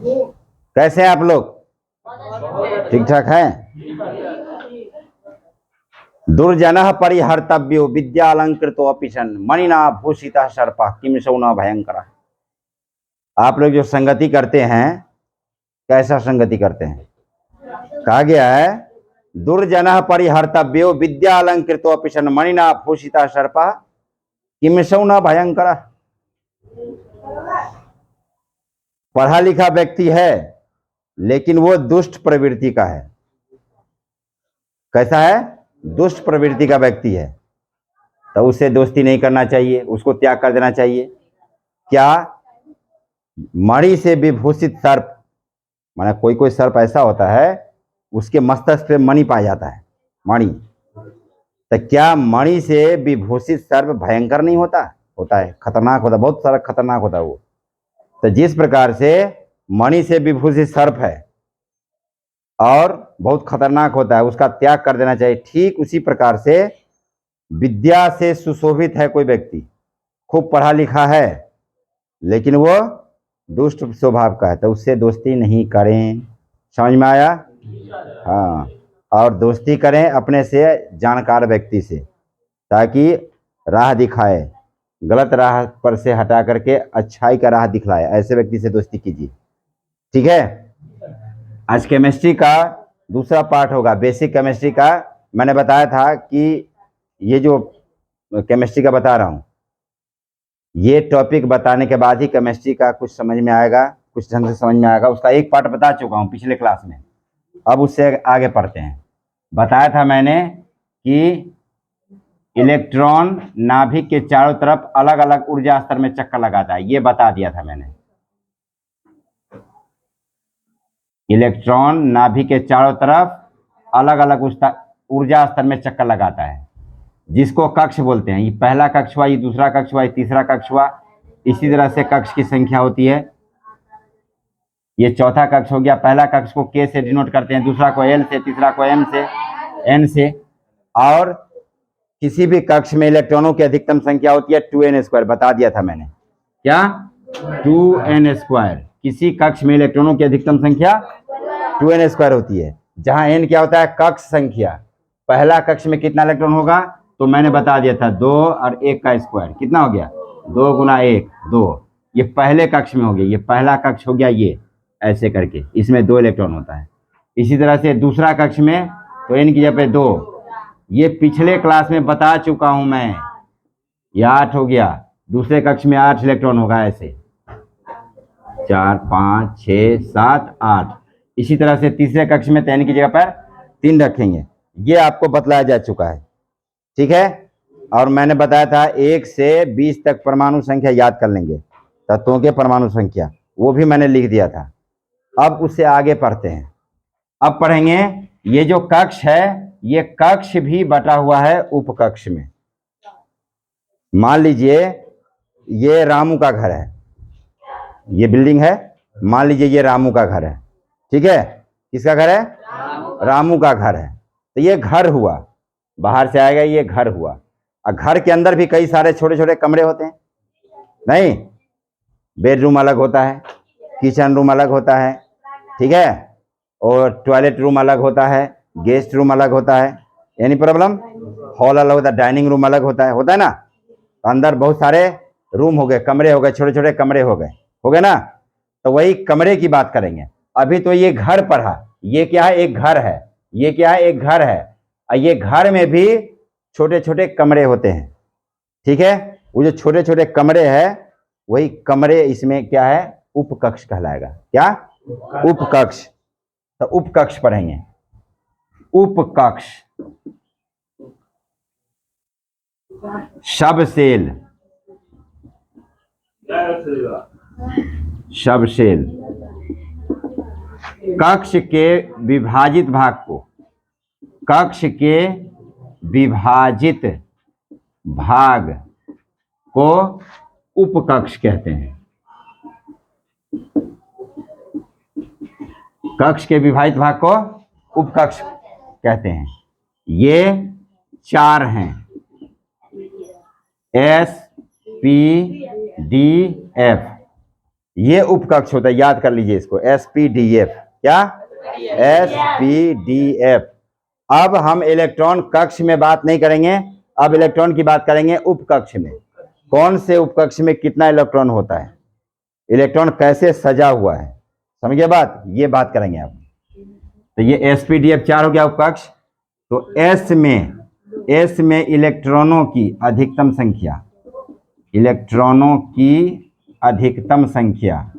कैसे हैं आप लोग? ठीक ठाक हैं? दुर्जनः परिहर्तव्यो विद्यालंकृतो अपिशन मणिना भूषितः सर्पः किमसौ न भयंकर। आप लोग जो संगति करते हैं, कैसा संगति करते हैं? कहा गया है दुर्जनः परिहर्तव्यो विद्यालंकृतो अपिशन मणिना भूषितः सर्पः किमसौ न भयंकर। पढ़ा लिखा व्यक्ति है लेकिन वो दुष्ट प्रवृत्ति का है। कैसा है? दुष्ट प्रवृत्ति का व्यक्ति है, तो उससे दोस्ती नहीं करना चाहिए, उसको त्याग कर देना चाहिए। क्या? मणि से विभूषित सर्प, माना कोई कोई सर्प ऐसा होता है उसके मस्तक पे मणि पाया जाता है, मणि। तो क्या मणि से विभूषित सर्प भयंकर नहीं होता? होता है, खतरनाक होता है, बहुत सारा खतरनाक होता है वो। तो जिस प्रकार से मणि से विभूषित सर्प है और बहुत खतरनाक होता है, उसका त्याग कर देना चाहिए, ठीक उसी प्रकार से विद्या से सुशोभित है कोई व्यक्ति, खूब पढ़ा लिखा है लेकिन वो दुष्ट स्वभाव का है, तो उससे दोस्ती नहीं करें। समझ में आया? हाँ, और दोस्ती करें अपने से जानकार व्यक्ति से, ताकि राह दिखाए, गलत राह पर से हटा करके अच्छाई का राह दिखलाए, ऐसे व्यक्ति से दोस्ती कीजिए। ठीक है? आज केमिस्ट्री का दूसरा पार्ट होगा, बेसिक केमिस्ट्री का। मैंने बताया था कि ये जो केमिस्ट्री का बता रहा हूँ, ये टॉपिक बताने के बाद ही केमिस्ट्री का कुछ समझ में आएगा, कुछ ढंग से समझ में आएगा। उसका एक पार्ट बता चुका हूँ पिछले क्लास में, अब उससे आगे पढ़ते हैं। बताया था मैंने कि इलेक्ट्रॉन नाभिक के चारों तरफ अलग अलग ऊर्जा स्तर में चक्कर लगाता है, ये बता दिया था मैंने। इलेक्ट्रॉन नाभिक के चारों तरफ अलग अलग ऊर्जा स्तर में चक्कर लगाता है, जिसको कक्ष बोलते हैं। ये पहला कक्ष हुआ, ये दूसरा कक्ष हुआ, ये तीसरा कक्ष हुआ, इसी तरह से कक्ष की संख्या होती है। ये चौथा कक्ष हो गया। पहला कक्ष को K से डिनोट करते हैं, दूसरा को L से, तीसरा को M से, N से। और किसी भी कक्ष में इलेक्ट्रॉनों की अधिकतम संख्या होती है 2n², बता दिया था मैंने। क्या? 2n²। किसी कक्ष में इलेक्ट्रॉनों की अधिकतम संख्या 2n² होती है, जहां n क्या होता है? कक्ष संख्या। पहला कक्ष में कितना इलेक्ट्रॉन होगा? तो मैंने बता दिया था 2 और 1 का स्क्वायर कितना हो गया? 2 गुना 1 2। ये पहले कक्ष में हो गया, ये पहला कक्ष हो गया, ये ऐसे करके इसमें 2 इलेक्ट्रॉन होता है। इसी तरह से दूसरा कक्ष में तो n की जगह पे 2, ये पिछले क्लास में बता चुका हूं मैं। ये 8 हो गया, दूसरे कक्ष में 8 इलेक्ट्रॉन होगा, ऐसे 4 5 6 7 8। इसी तरह से तीसरे कक्ष में n की जगह पर 3 रखेंगे, ये आपको बतलाया जा चुका है। ठीक है? और मैंने बताया था 1 से 20 तक परमाणु संख्या याद कर लेंगे, तत्वों के परमाणु संख्या, वो भी मैंने लिख दिया था। अब उससे आगे पढ़ते हैं। अब पढ़ेंगे ये जो कक्ष है, ये कक्ष भी बटा हुआ है उपकक्ष में। मान लीजिए ये रामू का घर है, ये बिल्डिंग है, मान लीजिए ये रामू का घर है। ठीक है? किसका घर है? रामू का घर है। तो ये घर हुआ, बाहर से आएगा, ये घर हुआ। और घर के अंदर भी कई सारे छोटे छोटे कमरे होते हैं, नहीं? बेडरूम अलग होता है, किचन रूम अलग होता है, ठीक है, और टॉयलेट रूम अलग होता है, गेस्ट रूम अलग होता है, यानी प्रॉब्लम, हॉल अलग होता है, डाइनिंग रूम अलग होता है ना। तो अंदर बहुत सारे रूम हो गए, कमरे हो गए, छोटे छोटे कमरे हो गए ना। तो वही कमरे की बात करेंगे। अभी तो ये घर पढ़ा, ये क्या है? एक घर है। ये क्या है? एक घर है। और ये घर में भी छोटे छोटे कमरे होते हैं। ठीक है? वो जो छोटे छोटे कमरे हैं, वही कमरे इसमें क्या है? उपकक्ष कहलाएगा। क्या? उपकक्ष। तो उपकक्ष पढ़ेंगे। उपकक्ष, सबसेल, सबसेल कक्ष के विभाजित भाग को, कक्ष के विभाजित भाग को उपकक्ष कहते हैं। कक्ष के विभाजित भाग को उपकक्ष कहते हैं। ये 4 हैं, S P D F। ये उपकक्ष होता है, याद कर लीजिए इसको, SPDF। क्या? SPDF। अब हम इलेक्ट्रॉन कक्ष में बात नहीं करेंगे, अब इलेक्ट्रॉन की बात करेंगे उपकक्ष में। कौन से उपकक्ष में कितना इलेक्ट्रॉन होता है, इलेक्ट्रॉन कैसे सजा हुआ है, समझिए बात, ये बात करेंगे आप। तो ये SPDF 4 हो गया उपकक्ष। तो S में इलेक्ट्रॉनों की अधिकतम संख्या, इलेक्ट्रॉनों की अधिकतम संख्या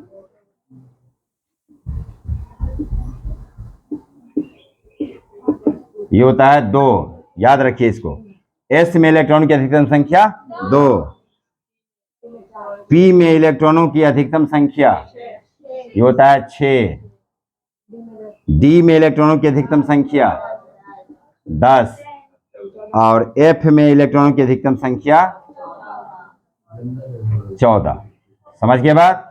ये होता है 2। याद रखिए इसको, S में इलेक्ट्रॉनों की अधिकतम संख्या 2, P में इलेक्ट्रॉनों की अधिकतम संख्या ये होता है 6, D में इलेक्ट्रॉनों की अधिकतम संख्या 10 और F में इलेक्ट्रॉनों की अधिकतम संख्या 14। समझ गए बात?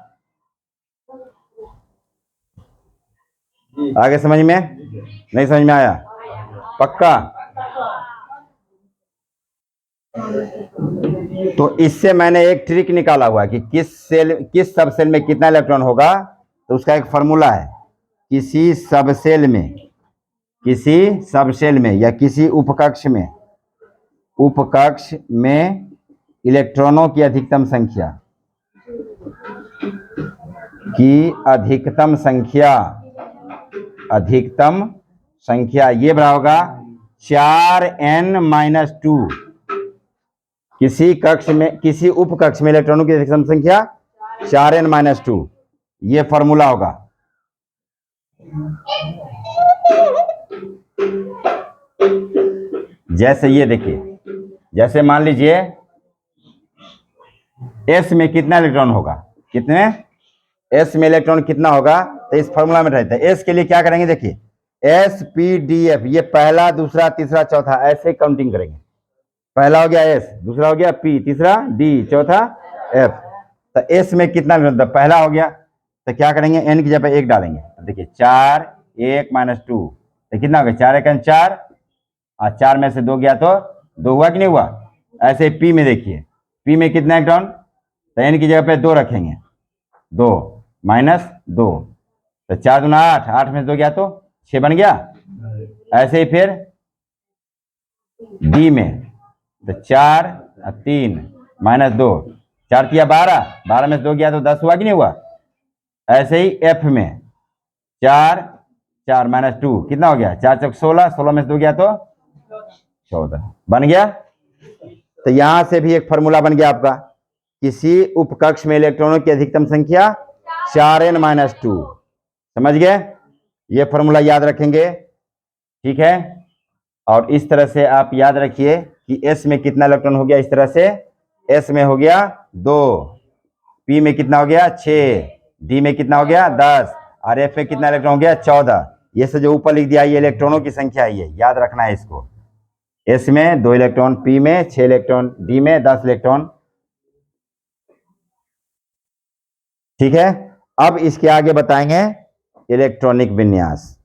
आगे समझ में? नहीं समझ में आया? पक्का? तो इससे मैंने एक ट्रिक निकाला हुआ है कि किस सब सेल में कितना इलेक्ट्रॉन होगा। तो उसका एक फॉर्मूला है, किसी सबसेल में या किसी उपकक्ष में इलेक्ट्रॉनों की अधिकतम संख्या ये बराबर होगा 4n-2। किसी उपकक्ष में इलेक्ट्रॉनों की अधिकतम संख्या 4n-2, ये फॉर्मूला होगा। जैसे ये देखिए, जैसे मान लीजिए S में कितना इलेक्ट्रॉन होगा, S में इलेक्ट्रॉन कितना होगा, तो इस फॉर्मूला में रहता है। S के लिए क्या करेंगे, देखिए SPDF, ये पहला, दूसरा, तीसरा, चौथा, ऐसे काउंटिंग करेंगे। पहला हो गया S, दूसरा हो गया P, तीसरा D, चौथा F। तो S में कितना इलेक्ट्रॉन था, पहला हो गया, तो क्या करेंगे, n की जगह 1 डालेंगे। तो देखिए 4 1 - 2, तो कितना हो गया, 4 × 4 और 4 में से 2 गया तो 2 हुआ कि नहीं हुआ। ऐसे P में देखिए, P में कितना इलेक्ट्रॉन, तो n की जगह पे 2 रखेंगे, 2 - 2, तो 4 दूना 8, 8 में से 2 गया तो 6 बन गया। ऐसे ही फिर D में, तो 4 और 3 - 2, 4 किया 12, 12 में से 2 गया तो 10 हुआ कि नहीं हुआ। ऐसे ही F में 4 4 - 2 कितना हो गया, 4 × 16, 16 में से 2 गया तो 14 बन गया। तो यहां से भी एक फॉर्मूला बन गया आपका, किसी उपकक्ष में इलेक्ट्रॉनों की अधिकतम संख्या 4n-2। समझ गए? ये फॉर्मूला याद रखेंगे, ठीक है। और इस तरह से आप याद रखिए कि S में कितना इलेक्ट्रॉन हो गया, इस तरह से S में हो गया 2, P में कितना हो गया 6, D में कितना हो गया 10 और F में कितना इलेक्ट्रॉन हो गया 14। ये से जो ऊपर लिख दिया ये इलेक्ट्रॉनों की संख्या है, ये याद रखना है इसको। S में 2 इलेक्ट्रॉन, P में 6 इलेक्ट्रॉन, D में 10 इलेक्ट्रॉन, ठीक है। अब इसके आगे बताएंगे इलेक्ट्रॉनिक विन्यास।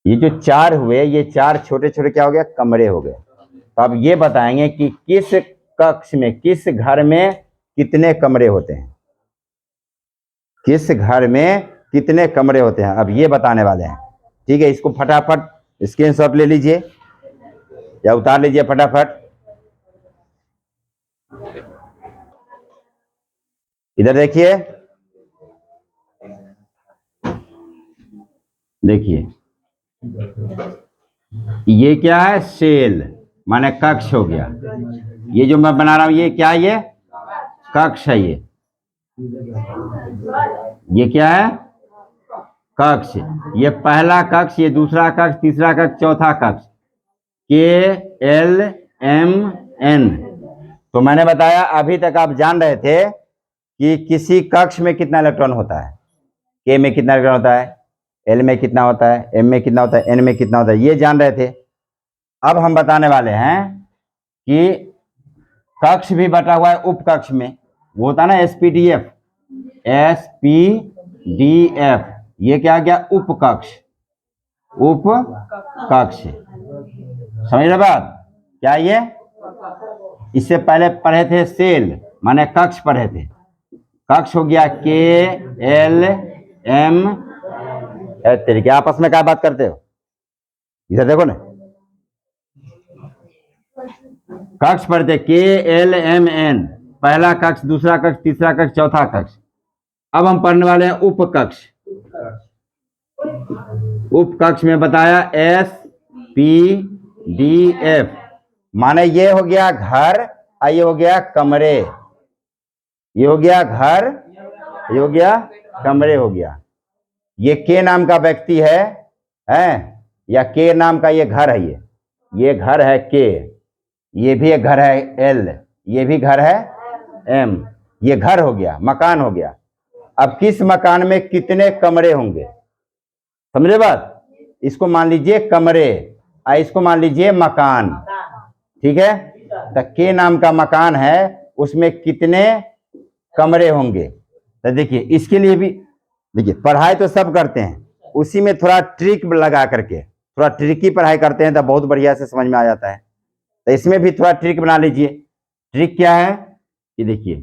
ये जो 4 हुए, ये 4 छोटे छोटे क्या हो गया, कमरे हो गए। तो अब ये बताएंगे कि किस कक्ष में, किस घर में कितने कमरे होते हैं, किस घर में कितने कमरे होते हैं, अब ये बताने वाले हैं, ठीक है। इसको फटाफट स्क्रीनशॉट ले लीजिए या उतार लीजिए फटाफट। इधर देखिए, देखिए ये क्या है, सेल माने कक्ष हो गया। ये जो मैं बना रहा हूं ये क्या है, ये कक्ष है। ये क्या है, कक्ष। ये पहला कक्ष, ये दूसरा कक्ष, तीसरा कक्ष, चौथा कक्ष, KLMN। तो मैंने बताया, अभी तक आप जान रहे थे कि किसी कक्ष में कितना इलेक्ट्रॉन होता है, K में कितना इलेक्ट्रॉन होता है, L में कितना होता है, M में कितना होता है, N में कितना होता है, ये जान रहे थे। अब हम बताने वाले हैं कि कक्ष भी बटा हुआ है उपकक्ष में, वो होता है ना SPDF। ये क्या गया, उपकक्ष, उपकक्ष। समझ रहे बात क्या, ये इससे पहले पढ़े थे सेल माने कक्ष पढ़े थे। कक्ष हो गया के एल एम। तरीके आपस में क्या बात करते हो, इधर देखो ना, कक्ष पढ़ते के एल एम एन, पहला कक्ष, दूसरा कक्ष, तीसरा कक्ष, चौथा कक्ष। अब हम पढ़ने वाले हैं उपकक्ष। उपकक्ष में बताया एस पी डी एफ, माने ये हो गया घर, ये हो गया कमरे, ये हो गया घर, ये हो गया कमरे हो गया। ये के नाम का व्यक्ति है या के नाम का ये घर है, ये घर है के, ये भी एक घर है एल, ये भी घर है एम, ये घर हो गया, मकान हो गया। अब किस मकान में कितने कमरे होंगे, समझे बात? इसको मान लीजिए कमरे, इसको मान लीजिए मकान, ठीक है? तो के नाम का मकान है, उसमें कितने कमरे होंगे? तो देखिए इसके लिए भी देखिए, पढ़ाई तो सब करते हैं, उसी में थोड़ा ट्रिक लगा करके, थोड़ा ट्रिकी पढ़ाई करते हैं तो बहुत बढ़िया से समझ में आ जाता है। तो इसमें भी थोड़ा ट्रिक बना लीजिए। ट्रिक क्या है कि देखिए,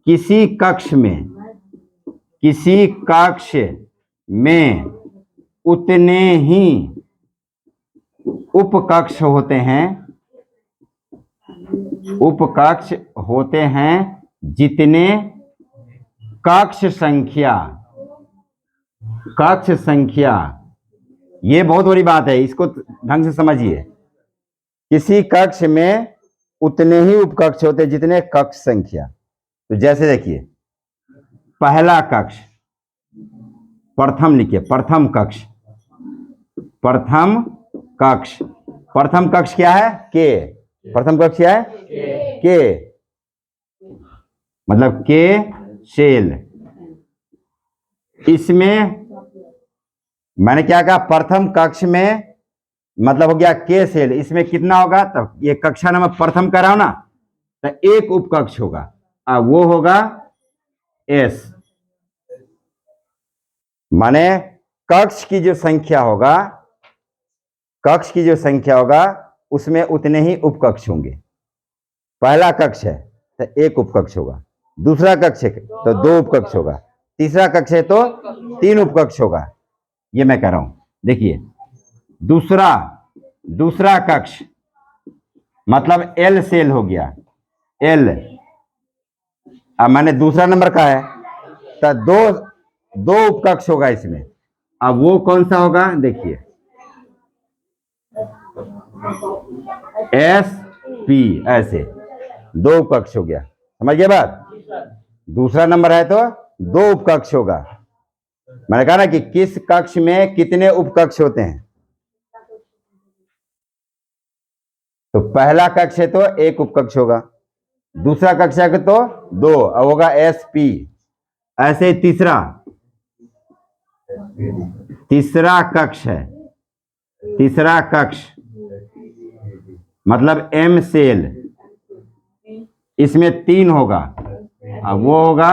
किसी कक्ष में उतने ही उपकक्ष होते हैं, उपकक्ष होते हैं जितने कक्ष संख्या, ये बहुत बड़ी बात है, इसको ढंग से समझिए। किसी कक्ष में उतने ही उपकक्ष होते हैं जितने कक्ष संख्या। तो जैसे देखिए, पहला कक्ष, प्रथम लिखिए, प्रथम कक्ष, प्रथम कक्ष, प्रथम कक्ष क्या है? के। प्रथम कक्ष क्या है? के, मतलब के सेल। इसमें मैंने क्या कहा, प्रथम कक्ष में मतलब हो गया के सेल, इसमें कितना होगा? तब ये कक्षा नंबर प्रथम कराओ ना, तो एक उपकक्ष होगा, वो होगा एस, माने कक्ष की जो संख्या होगा, कक्ष की जो संख्या होगा उसमें उतने ही उपकक्ष होंगे। पहला कक्ष है तो एक उपकक्ष होगा, दूसरा कक्ष है तो दो उपकक्ष होगा, तीसरा कक्ष है तो तीन उपकक्ष होगा। ये मैं कह रहा हूं, देखिए दूसरा कक्ष मतलब एल सेल हो गया, एल। अब मैंने दूसरा नंबर का है तो दो उपकक्ष होगा इसमें। अब वो कौन सा होगा? देखिए एस पी, ऐसे दो उपकक्ष हो गया, समझिए बात? दूसरा नंबर है तो दो उपकक्ष होगा। मैंने कहा ना कि किस कक्ष में कितने उपकक्ष होते हैं। तो पहला कक्ष है तो एक उपकक्ष होगा, दूसरा कक्ष है तो दो, अब होगा एस पी। ऐसे तीसरा कक्ष है, तीसरा कक्ष मतलब एम सेल, इसमें तीन होगा, अब वो होगा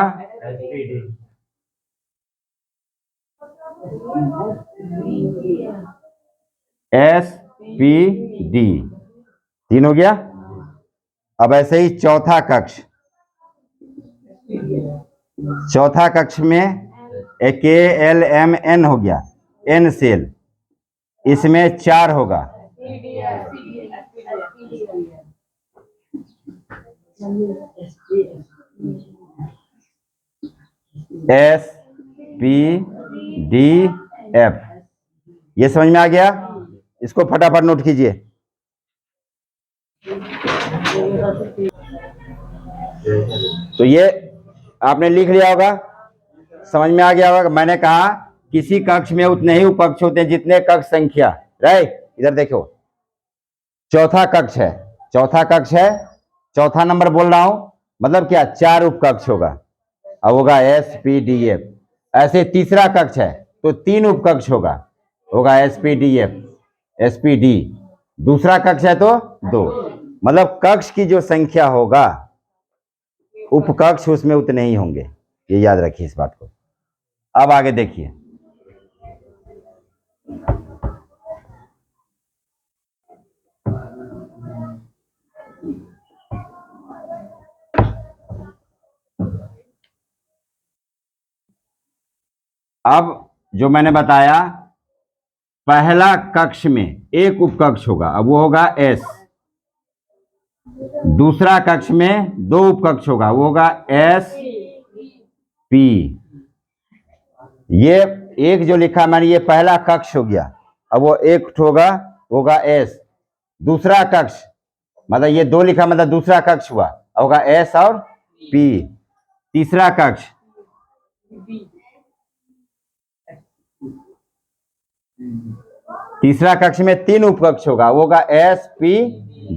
एस पी डी, तीन हो गया। अब ऐसे ही चौथा कक्ष में के एल एम एन हो गया, एन सेल, इसमें चार होगा, एस पी डी एफ। ये समझ में आ गया? इसको फटाफट नोट कीजिए। तो ये आपने लिख लिया होगा, समझ में आ गया होगा। मैंने कहा किसी कक्ष में उतने ही उपकक्ष होते हैं जितने कक्ष संख्या, राइट? इधर देखो, चौथा कक्ष है, चौथा नंबर बोल रहा हूं, मतलब क्या? चार उपकक्ष होगा, अब होगा एस पी डी एफ। ऐसे तीसरा कक्ष है तो तीन उपकक्ष होगा S P D F, S P D. दूसरा कक्ष है तो दो, मतलब कक्ष की जो संख्या होगा उपकक्ष उसमें उतने ही होंगे, ये याद रखिए इस बात को। अब आगे देखिए, अब जो मैंने बताया, पहला कक्ष में एक उपकक्ष होगा, अब वो होगा एस। दूसरा कक्ष में दो उपकक्ष होगा, वो होगा एस पी। ये एक जो लिखा मैंने, ये पहला कक्ष हो गया, अब वो एक होगा एस। दूसरा कक्ष मतलब ये दो लिखा, मतलब दूसरा कक्ष हुआ, होगा एस और पी। तीसरा कक्ष में तीन उपकक्ष होगा, वो होगा एस पी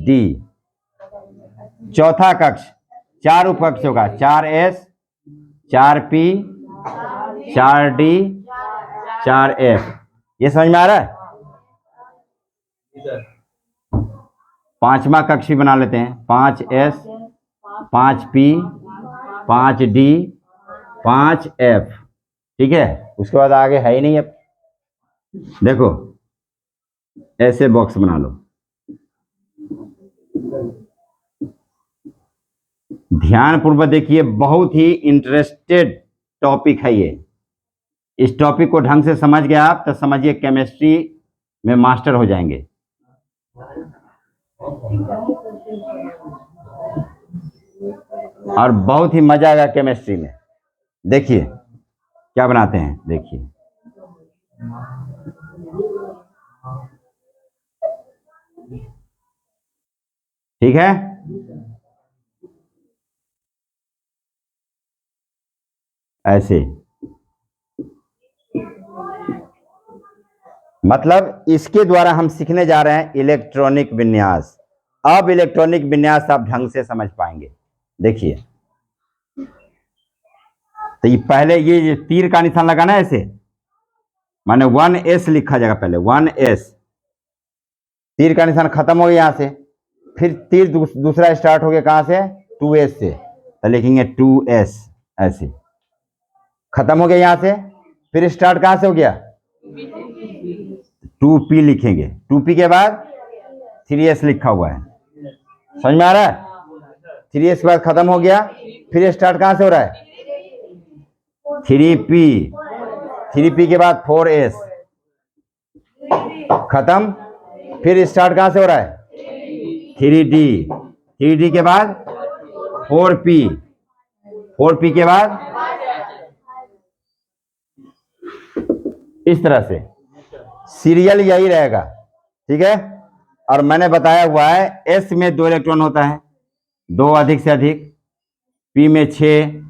डी। चौथा कक्ष चार उपकक्ष होगा, 4s 4p 4d 4f। ये समझ में आ रहा है? पांचवा कक्ष भी बना लेते हैं, 5s 5p 5d 5f। ठीक है, उसके बाद आगे है ही नहीं। अब देखो ऐसे बॉक्स बना लो, ध्यान पूर्वक देखिए, बहुत ही इंटरेस्टेड टॉपिक है ये। इस टॉपिक को ढंग से समझ गए आप तो समझिए केमिस्ट्री में मास्टर हो जाएंगे। और बहुत ही मजा आएगा केमिस्ट्री में। देखिए क्या बनाते हैं, देखिए ठीक है। ऐसे मतलब इसके द्वारा हम सीखने जा रहे हैं इलेक्ट्रॉनिक विन्यास। अब इलेक्ट्रॉनिक विन्यास आप ढंग से समझ पाएंगे। देखिए तो ये पहले ये तीर का निशान लगाना है ऐसे, माने 1s लिखा जाएगा, पहले 1s, तीर का निशान खत्म हो गया यहां से, फिर तीर दूसरा स्टार्ट हो गया कहां से, 2s से, तो लिखेंगे 2s ऐसे, खत्म हो गया यहां से, फिर स्टार्ट कहां से हो गया, 2p लिखेंगे, 2p के बाद 3s लिखा हुआ है। समझ में आ रहा है? 3s के बाद खत्म हो गया, फिर स्टार्ट कहां से हो रहा है, 3p, 3p के बाद 4s खत्म, फिर स्टार्ट कहां से हो रहा है, 3d, 3d के बाद 4p, 4p के बाद इस तरह से सीरियल यही रहेगा। ठीक है, और मैंने बताया हुआ है s में 2 इलेक्ट्रॉन होता है, 2 अधिक से अधिक, p में 6,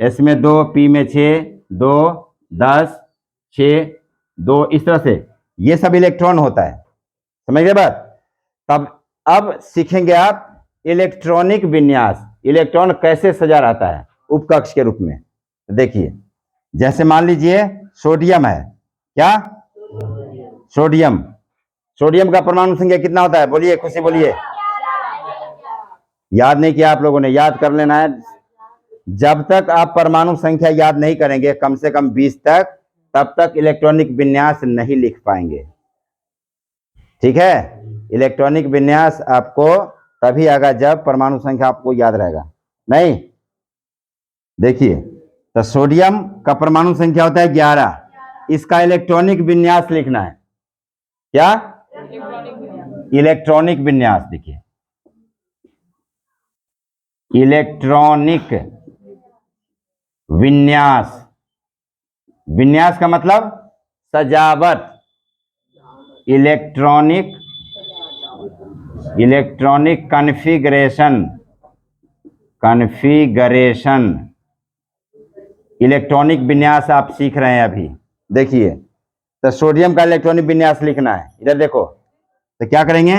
s में 2, p में 6, 2 10 6 2, इस तरह से ये सब इलेक्ट्रॉन होता है। समझ गए बात? तब अब सीखेंगे आप इलेक्ट्रॉनिक विन्यास, इलेक्ट्रॉन कैसे सजा रहता है उपकक्ष के रूप में। देखिए जैसे मान लीजिए सोडियम है, क्या सोडियम, सोडियम का परमाणु संख्या कितना होता है, बोलिए, खुशी बोलिए। याद नहीं किया आप लोगों ने, याद कर लेना है। जब तक आप परमाणु संख्या याद नहीं करेंगे कम से कम 20 तक, तब तक इलेक्ट्रॉनिक विन्यास नहीं लिख पाएंगे। ठीक है, इलेक्ट्रॉनिक विन्यास आपको तभी आएगा जब परमाणु संख्या आपको याद रहेगा। नहीं, देखिए तो सोडियम का परमाणु संख्या होता है 11, इसका इलेक्ट्रॉनिक विन्यास लिखना है। क्या इलेक्ट्रॉनिक विन्यास, देखिए इलेक्ट्रॉनिक विन्यास, विन्यास का मतलब सजावट, इलेक्ट्रॉनिक कॉन्फ़िगरेशन, इलेक्ट्रॉनिक विन्यास आप सीख रहे हैं अभी। देखिए तो सोडियम का इलेक्ट्रॉनिक विन्यास लिखना है, इधर देखो तो क्या करेंगे,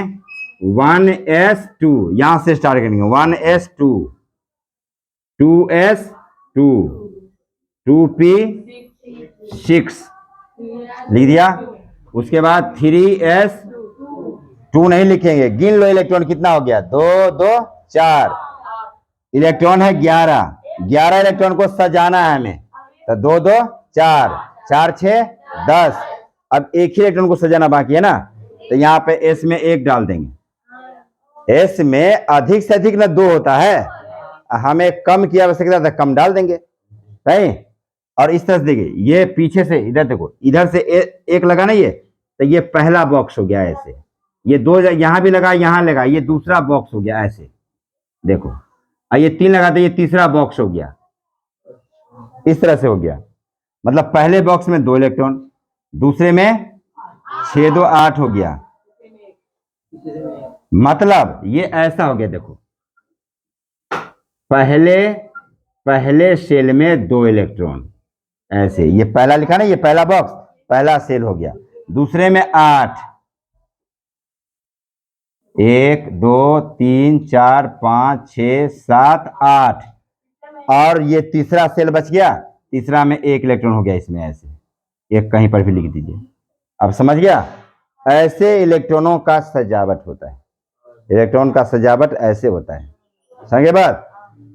1s2, यहां से स्टार्ट करेंगे, 1s2 2s2 2p6 लिख दिया। उसके बाद 3s2 नहीं लिखेंगे, गिन लो इलेक्ट्रॉन कितना हो गया, 2 2 4, इलेक्ट्रॉन है 11 इलेक्ट्रॉन को सजाना है हमें, तो 2 2 4 4 6 10। अब एक ही इलेक्ट्रॉन को सजाना बाकी है ना, तो यहाँ पे s में 1 डाल देंगे। s में अधिक से अधिक ना 2 होता है, हमें कम की आवश्यकता है कम डाल देंगे। नहीं, और इस तरह से देखिए, ये पीछे से इधर देखो, इधर से एक लगा ना ये, तो ये पहला बॉक्स हो गया ऐसे, ये दो यहां भी लगा, यहां लगा, ये दूसरा बॉक्स हो गया ऐसे, देखो। और ये 3 लगा तो ये तीसरा बॉक्स हो गया, इस तरह से हो गया। मतलब पहले बॉक्स में 2 इलेक्ट्रॉन, दूसरे में 6 2 8 हो गया। मतलब ये ऐसा हो गया, देखो, पहले सेल में 2 इलेक्ट्रॉन ऐसे, ये पहला लिखा ना, ये पहला बॉक्स, पहला सेल हो गया। दूसरे में 8, 1 2 3 4 5 6 7 8, और ये तीसरा सेल बच गया, तीसरा में 1 इलेक्ट्रॉन हो गया इसमें ऐसे, एक कहीं पर भी लिख दीजिए। अब समझ गया? ऐसे इलेक्ट्रॉनों का सजावट होता है, इलेक्ट्रॉन का सजावट ऐसे होता है, समझे बात?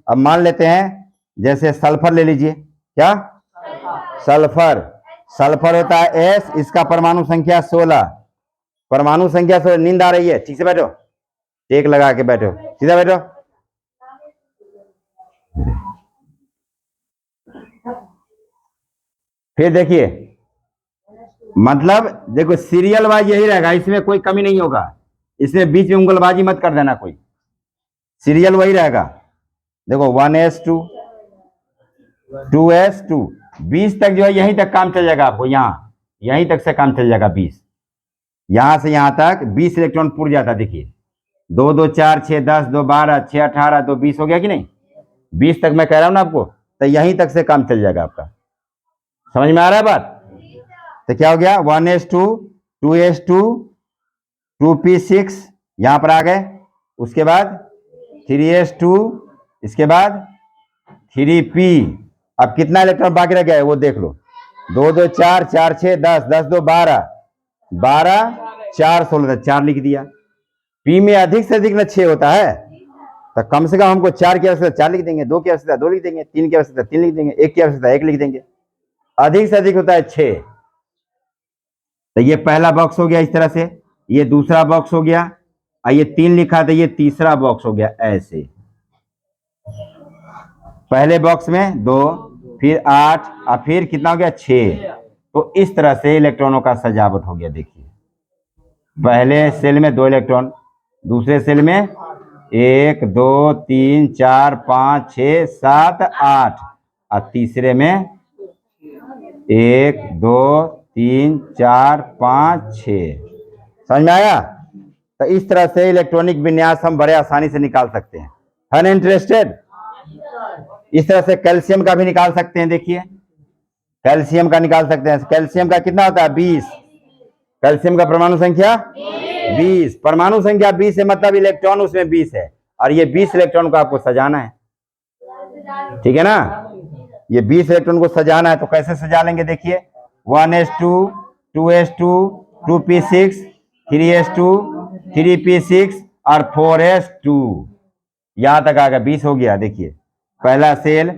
अब मान लेते हैं जैसे सल्फर ले लीजिए, क्या सल्फर, सल्फर होता है S, इसका परमाणु संख्या 16, परमाणु संख्या 16। नींद आ रही है? ठीक से बैठो, टेक लगा के बैठो, सीधा बैठो। फिर देखिए, मतलब देखो सीरियल वाइज यही रहेगा, इसमें कोई कमी नहीं होगा, इसमें बीच में उंगलबाजी मत कर देना कोई, सीरियल वही रहेगा। देखो 1s2 2s2 20 तक जो है यहीं तक काम चल जाएगा आपको, यहीं तक से काम चल जाएगा 20, यहां से यहां तक 20 इलेक्ट्रॉन पुर जाता है। देखिए 2 2 4 6 10 2 12 6 18 2 20 हो गया कि नहीं? 20 तक मैं कह रहा हूं ना आपको, तो यहीं तक से काम चल जाएगा आपका। समझ में आ रहा है बात? तो क्या हो गया, 1s2 2s2 2p6 यहां पर आ गए, उसके बाद 3s2, इसके बाद 3p। अब कितना इलेक्ट्रॉन बाकी रह गया है वो देख लो, 2 2 4 4 6 10 10 2 12 12 4 16, 4 लिख दिया। पी में अधिक से अधिक न 6 होता है, तो कम से कम हमको 4 की आवश्यकता 4 लिख देंगे, 2 की आवश्यकता 2 लिख देंगे, 3 की आवश्यकता 3 लिख देंगे, 1 की आवश्यकता 1 लिख देंगे। अधिक से अधिक होता है 6। तो ये पहला बॉक्स हो गया इस तरह से, ये दूसरा बॉक्स हो गया, और ये 3 लिखा तो ये तीसरा बॉक्स हो गया ऐसे। पहले बॉक्स में 2, फिर 8, और फिर कितना हो गया 6। तो इस तरह से इलेक्ट्रॉनों का सजावट हो गया। देखिए पहले सेल में 2 इलेक्ट्रॉन, दूसरे सेल में 1 2 3 4 5 6 7 8, और तीसरे में 1 2 3 4 5 6। समझ में आया? तो इस तरह से इलेक्ट्रॉनिक विन्यास हम बड़े आसानी से निकाल सकते हैं। है ना इंटरेस्टेड? इस तरह से कैल्शियम का भी निकाल सकते हैं। देखिए कैल्शियम का निकाल सकते हैं। कैल्शियम का कितना होता है 20, कैल्शियम का परमाणु संख्या 20, परमाणु संख्या 20 है, मतलब इलेक्ट्रॉन उसमें 20 है, और ये 20 इलेक्ट्रॉन को आपको सजाना है, ठीक है ना? ये 20 इलेक्ट्रॉन को सजाना है, तो कैसे सजा लेंगे? देखिए 1s2 2s2 2p6 3s2 3p6 और 4s2, यहां तक आ गया 20 हो गया। देखिए पहला सेल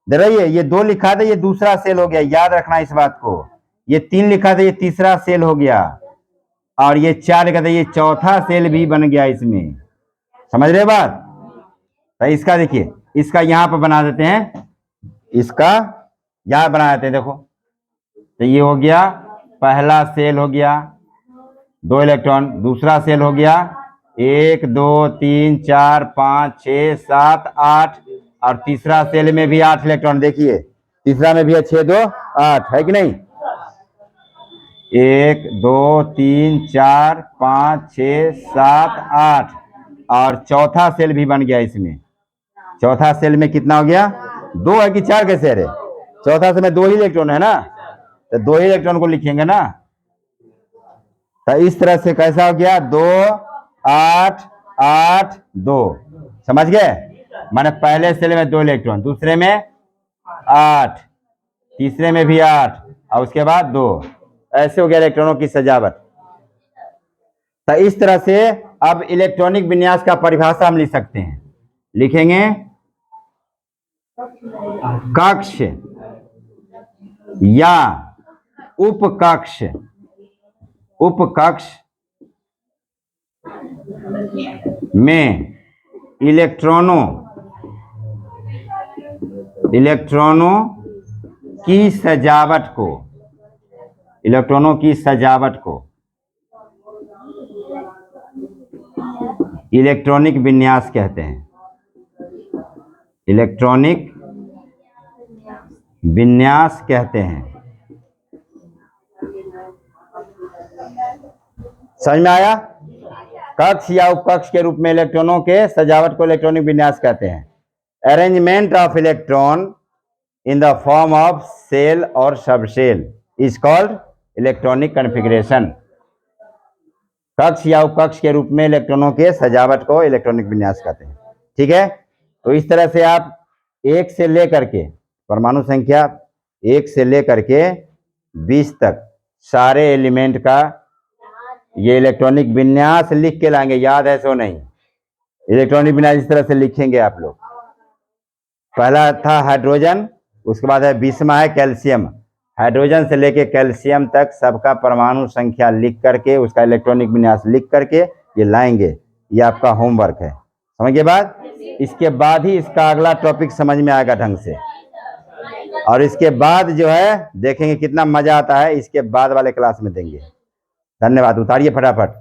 दे रही है, ये 2 लिखा था, ये दूसरा सेल हो गया, याद रखना इस बात को। ये 3 लिखा था, ये तीसरा सेल हो गया, और ये 4 लिखा था, ये चौथा सेल भी बन गया इसमें। समझ रहे बात? तो इसका देखिए, इसका यहां पर बना देते हैं, इसका यहां बना देते हैं। देखो तो ये हो गया पहला सेल हो गया 2 इलेक्ट्रॉन, दूसरा सेल हो गया 1 2 3 4 5 6 7 8, और तीसरा सेल में भी 8 इलेक्ट्रॉन। देखिए तीसरा में भी है 6 2 8, है कि नहीं? 1 2 3 4 5 6 7 8, और चौथा सेल भी बन गया इसमें। चौथा सेल में कितना हो गया? 2 है कि 4 कैसे है? चौथा सेल में 2 ही इलेक्ट्रॉन है ना, तो 2 ही इलेक्ट्रॉन को लिखेंगे ना। तो इस तरह से कैसा हो गया 2 8 8 2, समझ गए? माने पहले सेल में 2 इलेक्ट्रॉन, दूसरे में 8, तीसरे में भी 8, और उसके बाद 2। ऐसे हो गया इलेक्ट्रॉनों की सजावट। तो इस तरह से अब इलेक्ट्रॉनिक विन्यास का परिभाषा हम लिख सकते हैं। लिखेंगे कक्ष या उपकक्ष, उपकक्ष में इलेक्ट्रॉनों की सजावट को, इलेक्ट्रॉनों की सजावट को इलेक्ट्रॉनिक विन्यास कहते हैं। इलेक्ट्रॉनिक विन्यास कहते हैं। समझ में आया? कक्ष या उपकक्ष के रूप में इलेक्ट्रॉनों के सजावट को इलेक्ट्रॉनिक विन्यास कहते हैं। Arrangement of electron in the form of shell और subshell is called electronic configuration. कक्ष या उपकक्ष के रूप में इलेक्ट्रॉनों के सजावट को इलेक्ट्रॉनिक विन्यास कहते हैं। ठीक है, तो इस तरह से आप 1 से लेकर के परमाणु संख्या 1 से लेकर के 20 तक सारे एलिमेंट का ये इलेक्ट्रॉनिक विन्यास लिख के लाएंगे। याद है सो नहीं? इलेक्ट्रॉनिक विन्यास इस तरह से लिखेंगे आप लोग। पहला था हाइड्रोजन, उसके बाद है 20वां है कैल्शियम। हाइड्रोजन से लेके कैल्शियम तक सबका परमाणु संख्या लिख करके उसका इलेक्ट्रॉनिक विन्यास लिख करके ये लाएंगे। ये आपका होमवर्क है, समझ गए बात? इसके बाद ही इसका अगला टॉपिक समझ में आएगा ढंग से, और इसके बाद जो है देखेंगे कितना मजा आता है, इसके बाद वाले क्लास में देंगे। धन्यवाद। उतारिए फटाफट।